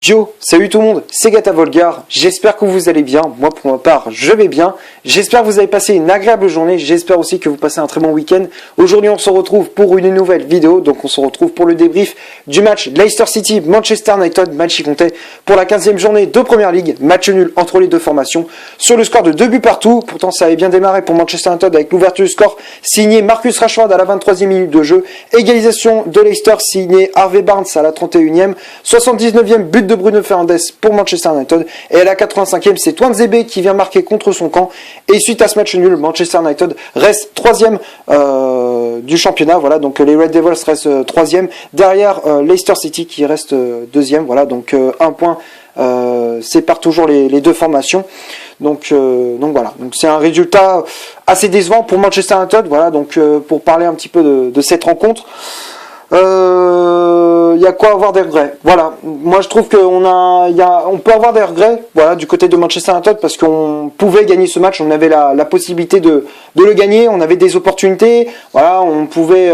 Yo, salut tout le monde, c'est Gata Volgar, j'espère que vous allez bien, moi pour ma part je vais bien, j'espère que vous avez passé une agréable journée, j'espère aussi que vous passez un très bon week-end. Aujourd'hui on se retrouve pour une nouvelle vidéo, donc on se retrouve pour le débrief du match Leicester City-Manchester United, match qui comptait pour la 15e journée de Première Ligue, match nul entre les deux formations, sur le score de 2 buts partout. Pourtant ça avait bien démarré pour Manchester United avec l'ouverture du score signé Marcus Rashford à la 23e minute de jeu, égalisation de Leicester signé Harvey Barnes à la 31e, 79e but de Bruno Fernandes pour Manchester United, et à la 85e c'est Tuanzebe qui vient marquer contre son camp, et suite à ce match nul Manchester United reste 3e du championnat, voilà, donc les Red Devils restent 3e derrière Leicester City qui reste 2e, voilà, donc un point sépare toujours les deux formations, donc voilà, donc c'est un résultat assez décevant pour Manchester United, voilà, donc pour parler un petit peu de cette rencontre, il y a quoi avoir des regrets. Voilà, moi je trouve on peut avoir des regrets, voilà, du côté de Manchester United, parce qu'on pouvait gagner ce match, on avait la possibilité de le gagner, on avait des opportunités, voilà, on pouvait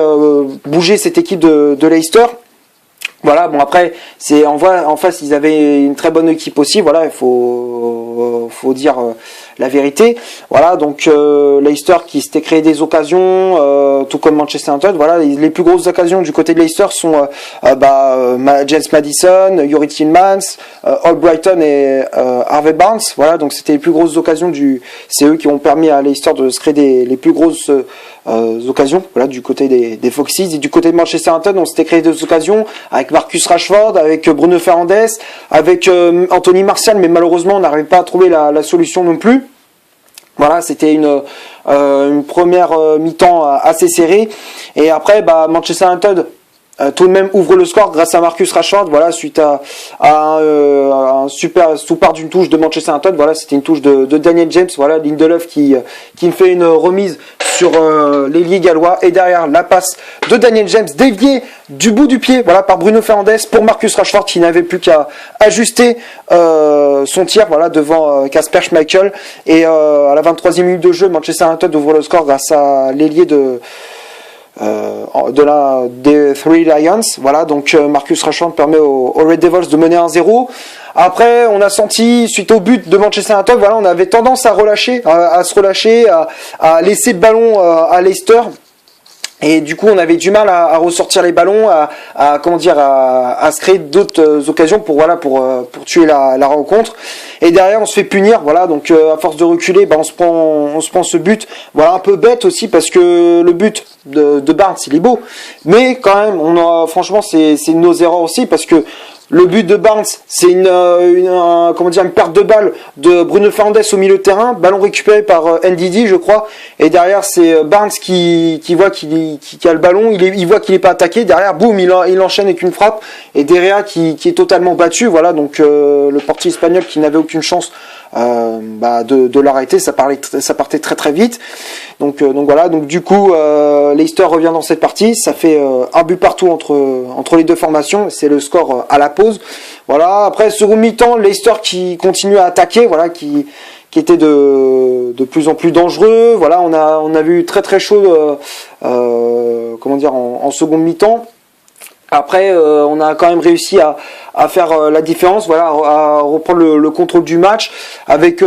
bouger cette équipe de Leicester. Voilà, bon après, en face ils avaient une très bonne équipe aussi, voilà, il faut dire la vérité. Voilà, donc Leicester qui s'était créé des occasions, tout comme Manchester United. Voilà, les plus grosses occasions du côté de Leicester sont James Maddison, Youri Tielemans, Albrighton et Harvey Barnes. Voilà, donc c'était les plus grosses occasions c'est eux qui ont permis à Leicester de se créer les plus grosses occasions, voilà, du côté des Foxes. Et du côté de Manchester United, on s'était créé des occasions avec Marcus Rashford, avec Bruno Fernandes, avec Anthony Martial, mais malheureusement on n'arrivait pas à trouver la solution non plus. Voilà, c'était une première mi-temps assez serrée, et après Manchester United tout de même ouvre le score grâce à Marcus Rashford, voilà, suite à un super sous-part d'une touche de Manchester United. Voilà, c'était une touche de Daniel James, voilà, Lindelof qui me fait une remise sur l'ailier gallois, et derrière la passe de Daniel James déviée du bout du pied, voilà, par Bruno Fernandes pour Marcus Rashford qui n'avait plus qu'à ajuster son tir, voilà, devant Kasper Schmeichel, et à la 23e minute de jeu Manchester United ouvre le score grâce à l'ailier des Three Lions, voilà, donc Marcus Rashford permet aux Red Devils de mener 1-0. Après, on a senti, suite au but de Manchester United, voilà, on avait tendance à se relâcher, à laisser le ballon à Leicester. Et du coup, on avait du mal à ressortir les ballons, à se créer d'autres occasions pour tuer la rencontre. Et derrière, on se fait punir, voilà. Donc, à force de reculer, on se prend ce but, voilà, un peu bête aussi, parce que le but de Barnes, il est beau, mais quand même, franchement, c'est une de nos erreurs aussi, parce que le but de Barnes, c'est une perte de balle de Bruno Fernandes au milieu de terrain, ballon récupéré par Ndidi, je crois, et derrière c'est Barnes qui voit qu'il a le ballon, il voit qu'il n'est pas attaqué, derrière boum, il enchaîne avec une frappe, et Derrea qui est totalement battu, voilà, donc le portier espagnol qui n'avait aucune chance de l'arrêter, ça partait très très vite, donc voilà, donc du coup Leicester revient dans cette partie, ça fait un but partout entre les deux formations, c'est le score à la pause. Voilà, après second mi-temps, Leicester qui continue à attaquer, voilà, qui était de plus en plus dangereux, voilà, on a vu très très chaud en seconde mi-temps. Après, on a quand même réussi à faire la différence, voilà, à reprendre le contrôle du match avec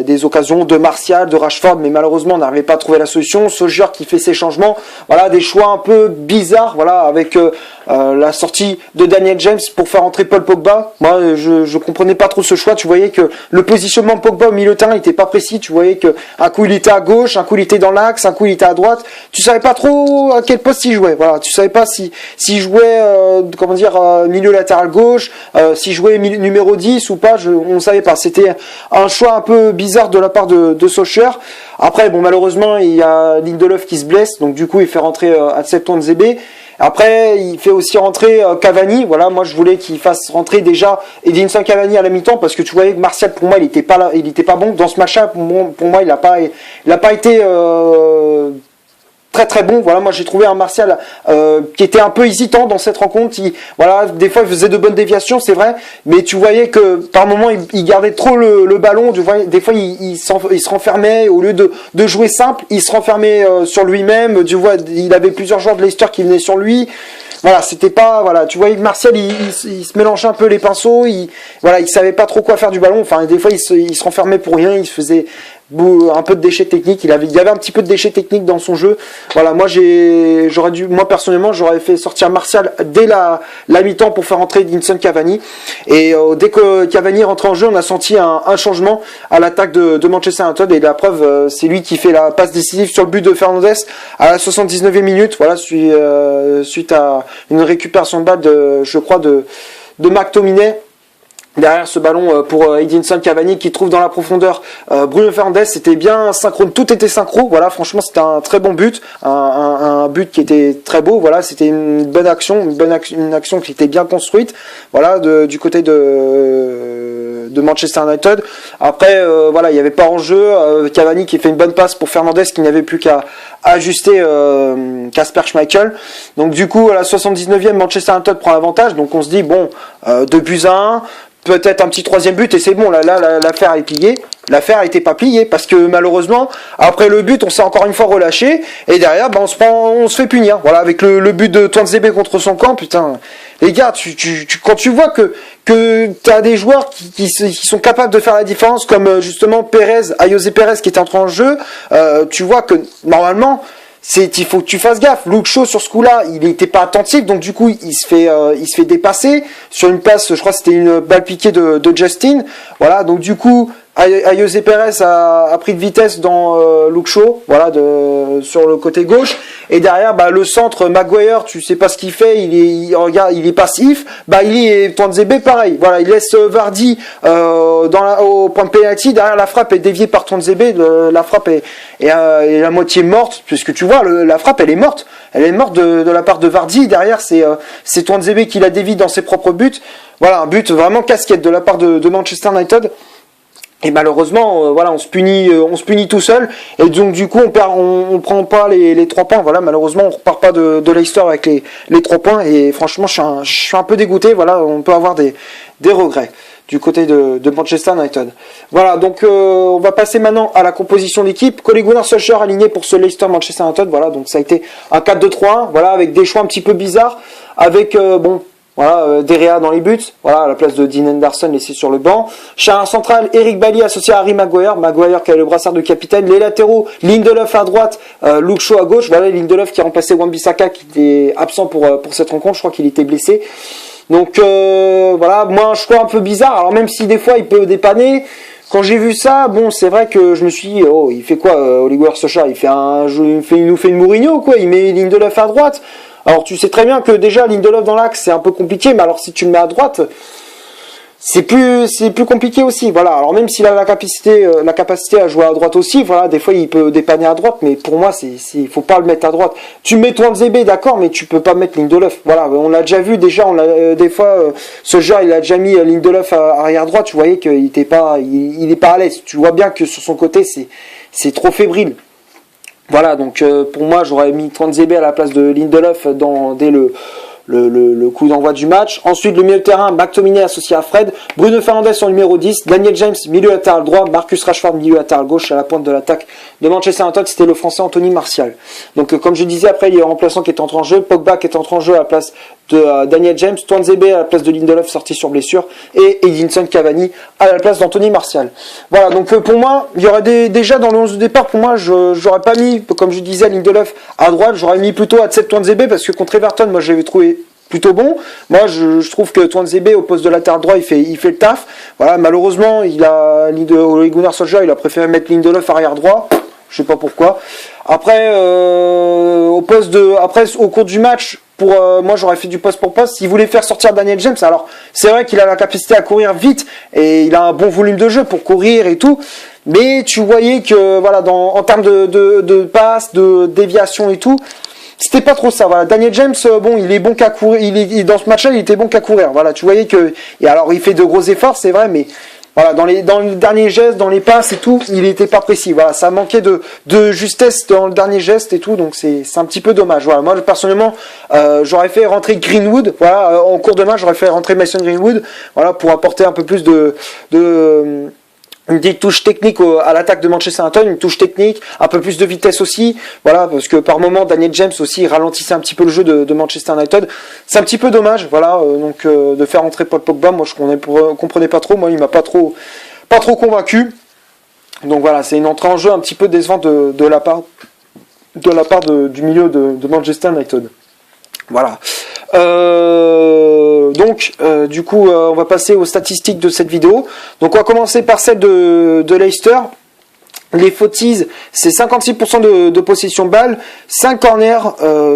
des occasions de Martial, de Rashford, mais malheureusement on n'arrivait pas à trouver la solution. Solskjaer qui fait ses changements, voilà, des choix un peu bizarres, voilà, avec la sortie de Daniel James pour faire entrer Paul Pogba. Moi, je comprenais pas trop ce choix. Tu voyais que le positionnement de Pogba au milieu de terrain n'était pas précis. Tu voyais que un coup il était à gauche, un coup il était dans l'axe, un coup il était à droite. Tu savais pas trop à quel poste il jouait. Voilà, tu savais pas s'il jouait milieu latéral gauche, s'il jouait numéro 10 ou pas. On savait pas. C'était un choix un peu bizarre de la part de Solskjaer. Après, bon, malheureusement, il y a Lindelof qui se blesse, donc du coup, il fait rentrer Acep Tuanzebe. Après, il fait aussi rentrer Cavani. Voilà, moi je voulais qu'il fasse rentrer déjà Edinson Cavani à la mi-temps, parce que tu voyais que Martial, pour moi, il était pas bon dans ce match-là. Pour moi, il a pas été très très bon. Voilà, moi j'ai trouvé un Martial qui était un peu hésitant dans cette rencontre. Des fois il faisait de bonnes déviations, c'est vrai, mais tu voyais que par moment il gardait trop le ballon. Des fois il se renfermait, au lieu de jouer simple, il se renfermait sur lui-même. Tu vois, il avait plusieurs joueurs de Leicester qui venaient sur lui. voilà, c'était pas, voilà, tu voyais que Martial, il se mélangeait un peu les pinceaux, il savait pas trop quoi faire du ballon. Enfin, des fois, il se renfermait pour rien, il se faisait un peu de déchets techniques. Il y avait un petit peu de déchets techniques dans son jeu. Voilà, moi personnellement, j'aurais fait sortir Martial dès la mi-temps pour faire entrer Edinson Cavani. Et dès que Cavani rentrait en jeu, on a senti un changement à l'attaque de Manchester United. Et la preuve, c'est lui qui fait la passe décisive sur le but de Fernandes à la 79e minute. Voilà, suite à une récupération de balle de McTominay. Derrière ce ballon pour Edinson Cavani qui trouve dans la profondeur Bruno Fernandes, c'était bien synchrone, tout était synchro. Voilà, franchement c'était un très bon but, un but qui était très beau. Voilà, c'était une bonne action, une action qui était bien construite. Voilà, du côté de Manchester United. Après, voilà, il n'y avait pas en jeu. Cavani qui fait une bonne passe pour Fernandes qui n'avait plus qu'à ajuster Kasper Schmeichel. Donc du coup, à la 79e, Manchester United prend l'avantage. Donc on se dit bon, 2-1. Peut-être un petit troisième but et c'est bon, là l'affaire est pliée. L'affaire n'était pas pliée parce que malheureusement, après le but, on s'est encore une fois relâché et derrière, on se fait punir. Voilà, avec le but de Tuanzebe contre son camp, putain. Les gars, quand tu vois que t'as des joueurs qui sont capables de faire la différence, comme justement Ayoze Perez qui était entré en jeu, tu vois que normalement, il faut que tu fasses gaffe. Luke Shaw sur ce coup-là, il n'était pas attentif, donc du coup il se fait dépasser sur une passe. Je crois que c'était une balle piquée de Justin. Voilà, donc du coup Ayoze Perez a pris de vitesse dans Luke Shaw, voilà, sur le côté gauche. Et derrière, le centre, Maguire, tu sais pas ce qu'il fait, il est passif. Il est Tuanzebe, pareil. Voilà, il laisse Vardy au point de pénalty. Derrière, la frappe est déviée par Tuanzebe. La frappe est la moitié morte, puisque tu vois, la frappe, elle est morte. Elle est morte de la part de Vardy. Derrière, c'est Tuanzebe qui la dévie dans ses propres buts. Voilà, un but vraiment casquette de la part de Manchester United. Et malheureusement, voilà, on se punit tout seul. Et donc du coup, on prend pas les 3 points. Voilà, malheureusement, on repart pas de Leicester avec les 3 points. Et franchement, je suis un peu dégoûté. Voilà, on peut avoir des regrets du côté de Manchester United. Voilà, donc on va passer maintenant à la composition d'équipe. Ole Gunnar Solskjaer aligné pour ce Leicester Manchester United. Voilà, donc ça a été un 4-2-3-1. Voilà, avec des choix un petit peu bizarres, avec voilà, Derea dans les buts, voilà, à la place de Dean Henderson laissé sur le banc. Charnière central, Eric Bailly associé à Harry Maguire qui a le brassard de capitaine. Les latéraux, Lindelof à droite, Luke Shaw à gauche. Voilà, Lindelof qui a remplacé Wan-Bissaka qui était absent pour cette rencontre, je crois qu'il était blessé. Donc voilà, moi un choix un peu bizarre. Alors même si des fois il peut dépanner, quand j'ai vu ça, bon, c'est vrai que je me suis dit, oh, il fait quoi, Ole Gunnar Solskjaer, il nous fait une Mourinho, quoi. Il met Lindelof à droite. Alors tu sais très bien que déjà Lindelof dans l'axe c'est un peu compliqué, mais alors si tu le mets à droite, c'est plus compliqué aussi. Voilà. Alors même s'il a la capacité à jouer à droite aussi, voilà, des fois il peut dépanner à droite, mais pour moi il faut pas le mettre à droite. Tu mets Tuanzebe, d'accord, mais tu peux pas mettre Lindelof. Voilà, on l'a déjà vu déjà, des fois ce genre il a déjà mis Lindelof à arrière droite, tu voyais qu'il était pas il est pas à l'aise. Tu vois bien que sur son côté c'est trop fébrile. Voilà, donc pour moi j'aurais mis Tuanzebe à la place de Lindelof dès le coup d'envoi du match. Ensuite le milieu de terrain, McTominay associé à Fred, Bruno Fernandes en numéro 10, Daniel James milieu latéral droit, Marcus Rashford milieu latéral gauche. À la pointe de l'attaque de Manchester United, c'était le français Anthony Martial. Donc comme je disais, après il y a un remplaçant qui est entré en jeu, Pogba qui est entré en jeu à la place de Daniel James, Tuanzebe à la place de Lindelof sorti sur blessure et Edinson Cavani à la place d'Anthony Martial. Voilà, donc pour moi, il y aurait déjà dans le 11 de départ, pour moi, j'aurais pas mis, comme je disais, Lindelof à droite, j'aurais mis plutôt à tête Tuanzebe parce que contre Everton, moi je l'avais trouvé plutôt bon. Moi je trouve que Tuanzebe au poste de latéral droit il fait le taf. Voilà, malheureusement, Ole Gunnar Solskjaer, il a préféré mettre Lindelof arrière droit. Je sais pas pourquoi. Après au cours du match, moi j'aurais fait du poste pour poste. S'il voulait faire sortir Daniel James, alors c'est vrai qu'il a la capacité à courir vite et il a un bon volume de jeu pour courir et tout, mais tu voyais que voilà, en termes de passes, de déviation et tout, c'était pas trop ça. Voilà, Daniel James, bon, il est bon qu'à courir. Dans ce match-là, il était bon qu'à courir. Voilà, tu voyais que, et alors il fait de gros efforts, c'est vrai, mais voilà, dans les derniers gestes, dans les passes et tout, il était pas précis. Voilà, ça manquait de justesse dans le dernier geste et tout, donc c'est un petit peu dommage. Voilà, moi personnellement, j'aurais fait rentrer Greenwood. Voilà, en cours de match, j'aurais fait rentrer Mason Greenwood. Voilà, pour apporter un peu plus de une petite touche technique à l'attaque de Manchester United, une touche technique, un peu plus de vitesse aussi, voilà, parce que par moment Daniel James aussi ralentissait un petit peu le jeu de Manchester United. C'est un petit peu dommage, voilà, de faire entrer Paul Pogba, moi je comprenais pas trop, moi il m'a pas trop convaincu. Donc voilà, c'est une entrée en jeu un petit peu décevante de la part du milieu de Manchester United. Voilà. Du coup, on va passer aux statistiques de cette vidéo. Donc on va commencer par celle de Leicester. Les footies, c'est 56% de possession de balle, 5 corners,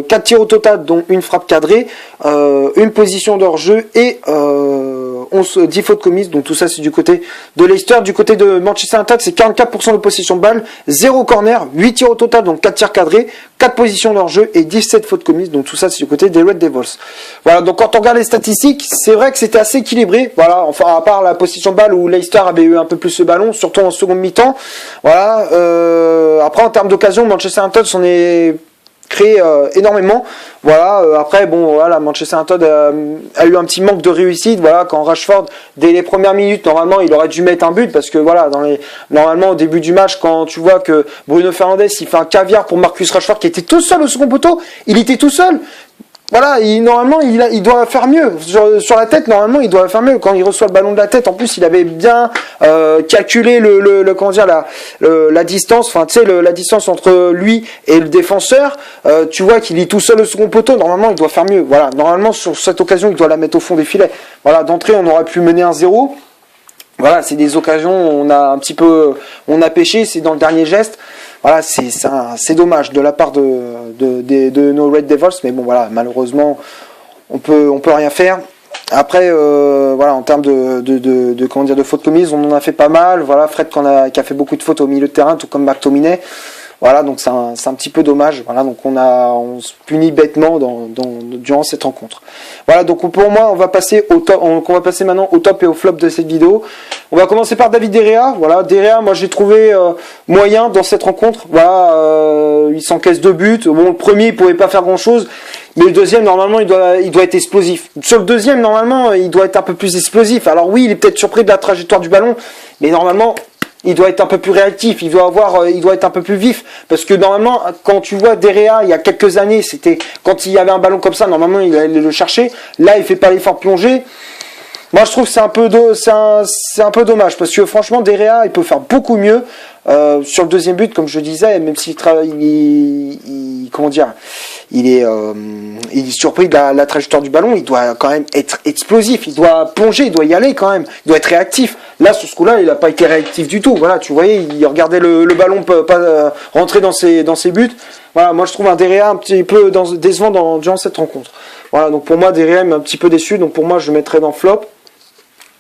4 tirs au total, dont une frappe cadrée, une position de hors-jeu et 10 fautes commises. Donc tout ça, c'est du côté de Leicester. Du côté de Manchester United, c'est 44% de possession de balle, 0 corner, 8 tirs au total, donc 4 tirs cadrés, 4 positions de hors-jeu et 17 fautes commises. Donc tout ça, c'est du côté des Red Devils. Voilà, donc quand on regarde les statistiques, c'est vrai que c'était assez équilibré. Voilà, enfin à part la possession de balle où Leicester avait eu un peu plus ce ballon, surtout en seconde mi-temps. Voilà. Après en termes d'occasion, Manchester United s'en est créé énormément. Voilà. Après bon, voilà, Manchester United a eu un petit manque de réussite. Voilà, quand Rashford dès les premières minutes, normalement, il aurait dû mettre un but parce que voilà, normalement au début du match, quand tu vois que Bruno Fernandes il fait un caviar pour Marcus Rashford qui était tout seul au second poteau, il était tout seul. Voilà, normalement, il doit faire mieux. Sur la tête, normalement, il doit faire mieux. Quand il reçoit le ballon de la tête, en plus, il avait bien calculé comment dire, la distance, enfin, tu sais, la distance entre lui et le défenseur. Tu vois qu'il est tout seul au second poteau. Normalement, il doit faire mieux. Voilà, normalement, sur cette occasion, il doit la mettre au fond des filets. Voilà, d'entrée, on aurait pu mener 1-0. Voilà, c'est des occasions où on a pêché, c'est dans le dernier geste. Voilà, c'est dommage de la part de nos Red Devils, mais bon voilà, malheureusement on peut rien faire. Après voilà, en termes de fautes commises, on en a fait pas mal. Voilà, Fred qui a fait beaucoup de fautes au milieu de terrain, tout comme McTominay. Voilà, donc c'est un petit peu dommage. Voilà, donc on se punit bêtement durant cette rencontre. Voilà, donc pour moi, on va passer maintenant au top et au flop de cette vidéo. On va commencer par David De Gea. Voilà, De Gea, moi j'ai trouvé moyen dans cette rencontre. Voilà, il s'encaisse 2 buts. Bon, le premier, il pouvait pas faire grand chose. Mais le deuxième, normalement, il doit être explosif. Sur le deuxième, normalement, il doit être un peu plus explosif. Alors oui, il est peut-être surpris de la trajectoire du ballon, mais normalement, il doit être un peu plus réactif, il doit être un peu plus vif, parce que normalement, quand tu vois De Gea, il y a quelques années, c'était quand il y avait un ballon comme ça, normalement il allait le chercher. Là, il fait pas l'effort plongé. Moi, je trouve que c'est un peu dommage, parce que franchement, De Gea, il peut faire beaucoup mieux. Sur le deuxième but, comme je disais, même s'il il est surpris de la trajectoire du ballon, il doit quand même être explosif, il doit plonger, il doit y aller quand même, il doit être réactif. Là, sur ce coup-là, il n'a pas été réactif du tout. Voilà, tu voyais, il regardait le ballon pas rentrer dans ses buts. Voilà, moi je trouve un De Gea un petit peu décevant durant cette rencontre. Voilà, donc pour moi, De Gea m'a un petit peu déçu, donc pour moi, je le mettrais dans flop.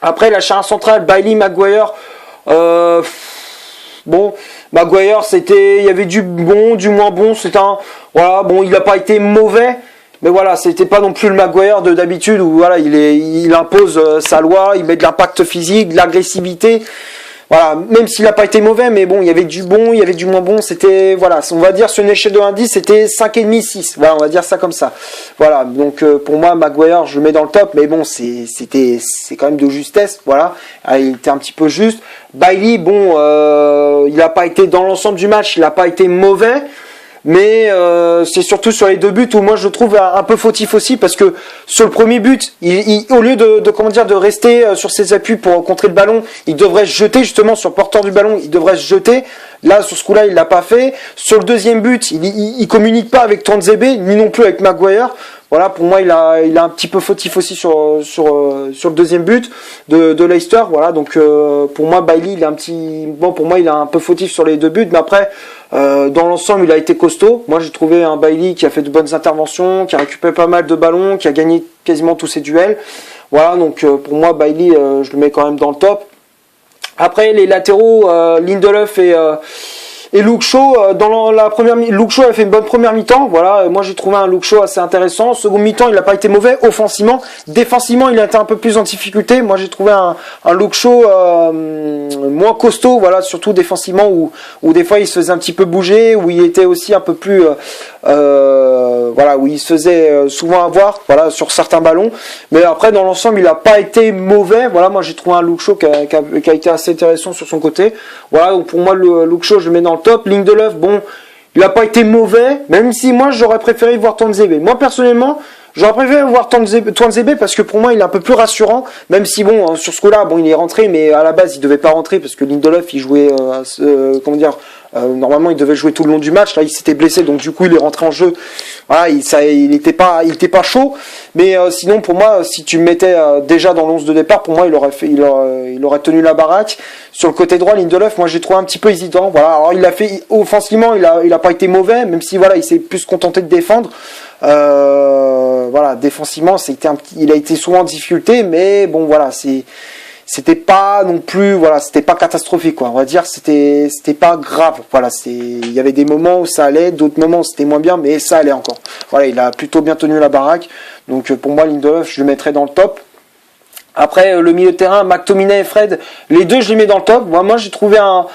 Après, la charnière centrale, Bailly, Maguire. Bon, Maguire, il y avait du bon, du moins bon. Voilà, bon, il n'a pas été mauvais, mais voilà, c'était pas non plus le Maguire d'habitude où voilà, il impose sa loi, il met de l'impact physique, de l'agressivité. Voilà, même s'il n'a pas été mauvais, mais bon, il y avait du bon, il y avait du moins bon. C'était, voilà, on va dire sur une échelle de 1 à 10, c'était 5,5, 6. Voilà, on va dire ça comme ça. Voilà, donc pour moi, Maguire, je le mets dans le top, mais bon, c'est quand même de justesse. Voilà, il était un petit peu juste. Bailly, bon, il n'a pas été dans l'ensemble du match, il n'a pas été mauvais. Mais c'est surtout sur les 2 buts où moi je le trouve un peu fautif aussi, parce que sur le premier but, au lieu de rester sur ses appuis pour contrer le ballon, il devrait se jeter justement sur le porteur du ballon, il devrait se jeter. Là, sur ce coup-là, il l'a pas fait. Sur le deuxième but, il communique pas avec Tuanzebe, ni non plus avec Maguire. Voilà, pour moi, il a un petit peu fautif aussi sur le deuxième but de Leicester. Voilà, donc pour moi, Bailly, pour moi, il a un peu fautif sur les 2 buts, mais après, dans l'ensemble, il a été costaud. Moi, j'ai trouvé un Bailly qui a fait de bonnes interventions, qui a récupéré pas mal de ballons, qui a gagné quasiment tous ses duels. Voilà, donc pour moi, Bailly, je le mets quand même dans le top. Après, les latéraux, Lindelof Et Luke Shaw, dans la première Luke Shaw a fait une bonne première mi-temps. Voilà, moi j'ai trouvé un Luke Shaw assez intéressant. Second mi-temps, il n'a pas été mauvais. Offensivement, défensivement, il a été un peu plus en difficulté. Moi j'ai trouvé un Luke Shaw moins costaud. Voilà, surtout défensivement où des fois il se faisait un petit peu bouger, où il était aussi un peu plus voilà, où il se faisait souvent avoir, voilà, sur certains ballons. Mais après dans l'ensemble, il n'a pas été mauvais. Voilà, moi j'ai trouvé un Luke Shaw qui a été assez intéressant sur son côté. Voilà, donc pour moi le Luke Shaw, je le mets dans le top. Lindelof, bon, il n'a pas été mauvais, même si moi j'aurais préféré voir Tuanzebe. Moi personnellement, j'aurais préféré voir Tuanzebe parce que pour moi il est un peu plus rassurant, même si bon, sur ce coup-là, bon, il est rentré, mais à la base il devait pas rentrer parce que Lindelof il jouait, comment dire, normalement il devait jouer tout le long du match. Là il s'était blessé, donc du coup il est rentré en jeu. Voilà, il était pas chaud, mais sinon pour moi, si tu me mettais déjà dans l'11 de départ, pour moi il aurait tenu la baraque. Sur le côté droit, Lindelof, moi j'ai trouvé un petit peu hésitant. Voilà, alors il a fait offensivement, il a pas été mauvais, même si voilà il s'est plus contenté de défendre. Voilà, défensivement, il a été souvent en difficulté, mais bon voilà, c'était pas non plus, voilà, c'était pas catastrophique quoi. On va dire c'était pas grave. Voilà, il y avait des moments où ça allait, d'autres moments où c'était moins bien, mais ça allait encore. Voilà, il a plutôt bien tenu la baraque. Donc pour moi, Lindelof, je le mettrais dans le top. Après le milieu de terrain, McTominay et Fred, les deux je les mets dans le top. Moi j'ai trouvé un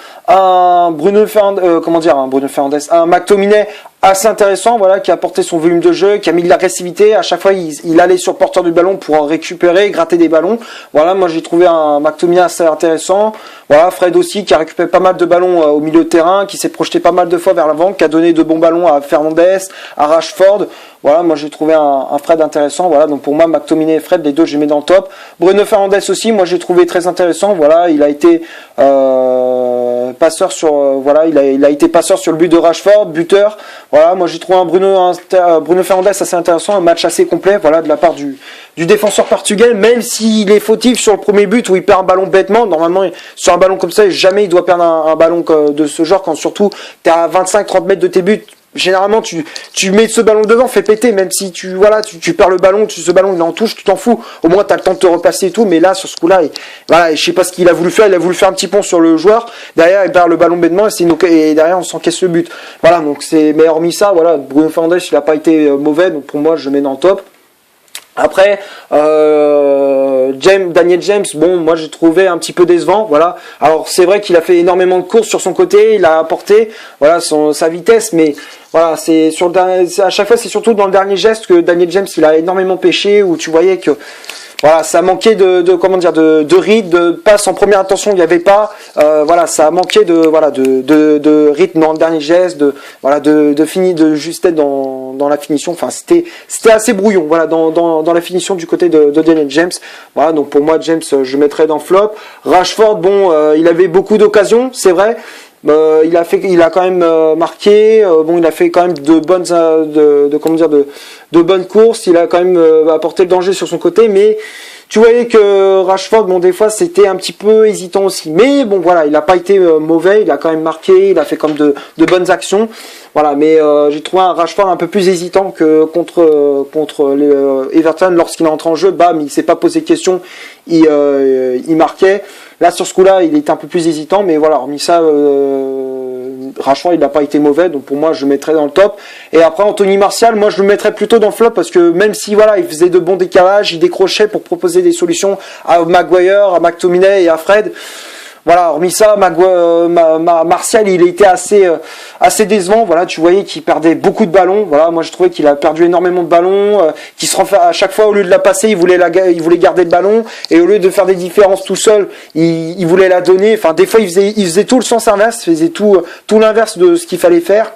Bruno Fernandes, un McTominay assez intéressant, voilà, qui a apporté son volume de jeu, qui a mis de l'agressivité. À chaque fois, il allait sur le porteur du ballon pour en récupérer, gratter des ballons. Voilà, moi j'ai trouvé un McTominay assez intéressant. Voilà, Fred aussi qui a récupéré pas mal de ballons au milieu de terrain, qui s'est projeté pas mal de fois vers l'avant, qui a donné de bons ballons à Fernandes, à Rashford. Voilà, moi j'ai trouvé un Fred intéressant. Voilà, donc pour moi McTominay et Fred, les deux j'ai mis dans le top. Bruno Fernandes aussi, moi j'ai trouvé très intéressant. Voilà, il a été passeur sur, voilà, il a été passeur sur le but de Rashford, buteur. Voilà, moi j'ai trouvé un Bruno Fernandes assez intéressant, un match assez complet, voilà, de la part du défenseur portugais, même s'il est fautif sur le premier but où il perd un ballon bêtement. Normalement, sur un ballon comme ça, jamais il doit perdre un ballon de ce genre, quand surtout tu es à 25-30 mètres de tes buts. Généralement, tu mets ce ballon devant, fais péter, même si tu perds le ballon, ce ballon il est en touche, tu t'en fous. Au moins, tu as le temps de te repasser et tout, mais là, sur ce coup-là, voilà, je sais pas ce qu'il a voulu faire, il a voulu faire un petit pont sur le joueur. Derrière, il perd le ballon bêtement et derrière, on s'encaisse le but. Voilà, donc mais hormis ça, voilà, Bruno Fernandes, il a pas été mauvais, donc pour moi, je le mets dans le top. Après, Daniel James, bon, moi j'ai trouvé un petit peu décevant, voilà. Alors c'est vrai qu'il a fait énormément de courses sur son côté, il a apporté, voilà, sa vitesse, mais voilà, à chaque fois c'est surtout dans le dernier geste que Daniel James il a énormément pêché, où tu voyais que voilà, ça manquait de rythme, de passe en première intention, il n'y avait pas. Voilà, ça a manqué de rythme dans le dernier geste, de justesse dans la finition. Enfin, c'était assez brouillon. Voilà, dans la finition du côté de Daniel James. Voilà, donc pour moi, James, je mettrais dans flop. Rashford, bon, il avait beaucoup d'occasions, c'est vrai. Il a quand même marqué. Bon, il a fait quand même de bonnes courses. Il a quand même apporté le danger sur son côté, mais tu voyais que Rashford, bon, des fois, c'était un petit peu hésitant aussi. Mais bon, voilà, il n'a pas été mauvais. Il a quand même marqué. Il a fait comme de bonnes actions. Voilà, mais j'ai trouvé un Rashford un peu plus hésitant que contre les Everton lorsqu'il est entré en jeu. Bam, il s'est pas posé de questions. Il marquait. Là, sur ce coup-là, il était un peu plus hésitant, mais voilà, hormis ça, Rashford, il n'a pas été mauvais, donc pour moi, je le mettrais dans le top. Et après, Anthony Martial, moi, je le mettrais plutôt dans le flop, parce que même si, voilà, il faisait de bons décalages, il décrochait pour proposer des solutions à Maguire, à McTominay et à Fred. Voilà, hormis ça, Martial, il était assez décevant. Voilà, tu voyais qu'il perdait beaucoup de ballons. Voilà, moi je trouvais qu'il a perdu énormément de ballons. Qu'il se à chaque fois, au lieu de la passer, il voulait garder le ballon, et au lieu de faire des différences tout seul, il voulait la donner. Enfin, des fois, il faisait tout le sens inverse, il faisait tout l'inverse de ce qu'il fallait faire.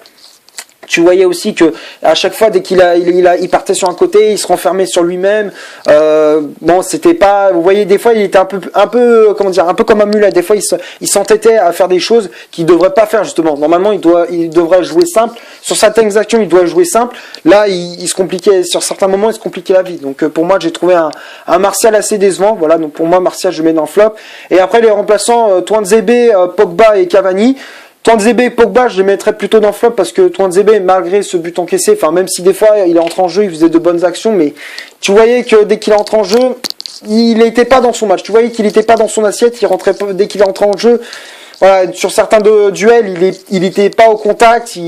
Tu voyais aussi que à chaque fois, dès qu'il il partait sur un côté, il se renfermait sur lui-même. Bon, c'était pas. Vous voyez, des fois, il était un peu, comment dire, un peu comme un mulet. Des fois, il s'entêtait à faire des choses qu'il devrait pas faire justement. Normalement, il devrait jouer simple. Sur certaines actions, il doit jouer simple. Là, il se compliquait. Sur certains moments, il se compliquait la vie. Donc, pour moi, j'ai trouvé un Martial assez décevant. Voilà. Donc, pour moi, Martial, je mets dans le flop. Et après, les remplaçants, Tuanzebe, Pogba et Cavani. Tuanzebe et Pogba, je les mettrais plutôt dans le flop parce que Tuanzebe, malgré ce but encaissé, enfin même si des fois il est entré en jeu, il faisait de bonnes actions, mais tu voyais que dès qu'il est entré en jeu, il n'était pas dans son match. Tu voyais qu'il n'était pas dans son assiette, il rentrait dès qu'il est entré en jeu. voilà, sur certains duels, il était pas au contact,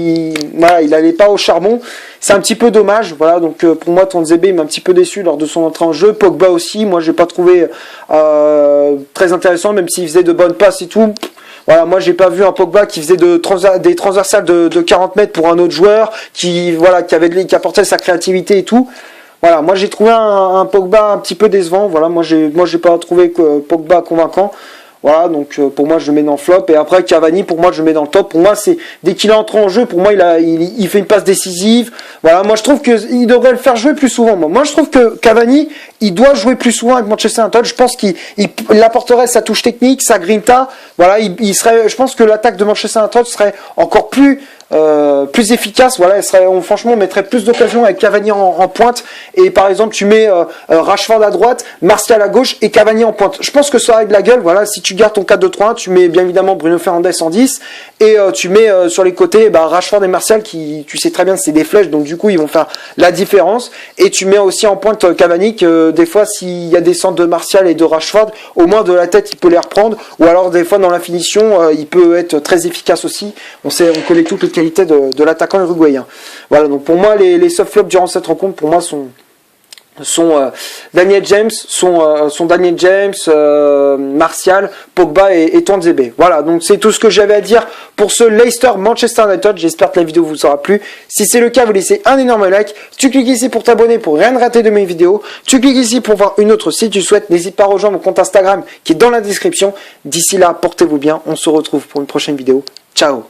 voilà, il allait pas au charbon. C'est un petit peu dommage, voilà. Donc pour moi, Tuanzebe m'a un petit peu déçu lors de son entrée en jeu. Pogba aussi, moi j'ai pas trouvé très intéressant, même s'il faisait de bonnes passes et tout. Voilà, moi j'ai pas vu un Pogba qui faisait des transversales de 40 mètres pour un autre joueur, qui apportait sa créativité et tout. Voilà, moi j'ai trouvé un Pogba un petit peu décevant. Voilà, moi j'ai pas trouvé que Pogba convaincant. Voilà, donc pour moi je le mets dans le flop. Et après Cavani, pour moi je le mets dans le top. Pour moi c'est dès qu'il est entré en jeu, pour moi il fait une passe décisive. Voilà, moi je trouve que il devrait le faire jouer plus souvent. Moi je trouve que Cavani, il doit jouer plus souvent avec Manchester United. Je pense qu'il apporterait sa touche technique, sa grinta. Voilà, je pense que l'attaque de Manchester United serait encore plus efficace. Voilà, franchement on mettrait plus d'occasions avec Cavani en pointe, et par exemple tu mets Rashford à droite, Martial à gauche et Cavani en pointe. Je pense que ça aurait de la gueule. Voilà, si tu gardes ton 4-2-3-1, tu mets bien évidemment Bruno Fernandes en 10 et tu mets sur les côtés Rashford et Martial qui, tu sais très bien, c'est des flèches, donc du coup ils vont faire la différence, et tu mets aussi en pointe Cavani que des fois s'il y a des centres de Martial et de Rashford, au moins de la tête il peut les reprendre, ou alors des fois dans la finition il peut être très efficace aussi. On connaît toutes les qualités de l'attaquant uruguayen. Voilà, donc pour moi les soft flops durant cette rencontre pour moi sont Daniel James, Martial, Pogba et Tuanzebe. Voilà, donc c'est tout ce que j'avais à dire pour ce Leicester Manchester United. J'espère que la vidéo vous aura plu. Si c'est le cas, vous laissez un énorme like. Tu cliques ici pour t'abonner pour rien rater de mes vidéos. Tu cliques ici pour voir une autre si tu souhaites. N'hésite pas à rejoindre mon compte Instagram qui est dans la description. D'ici là, portez-vous bien. On se retrouve pour une prochaine vidéo. Ciao.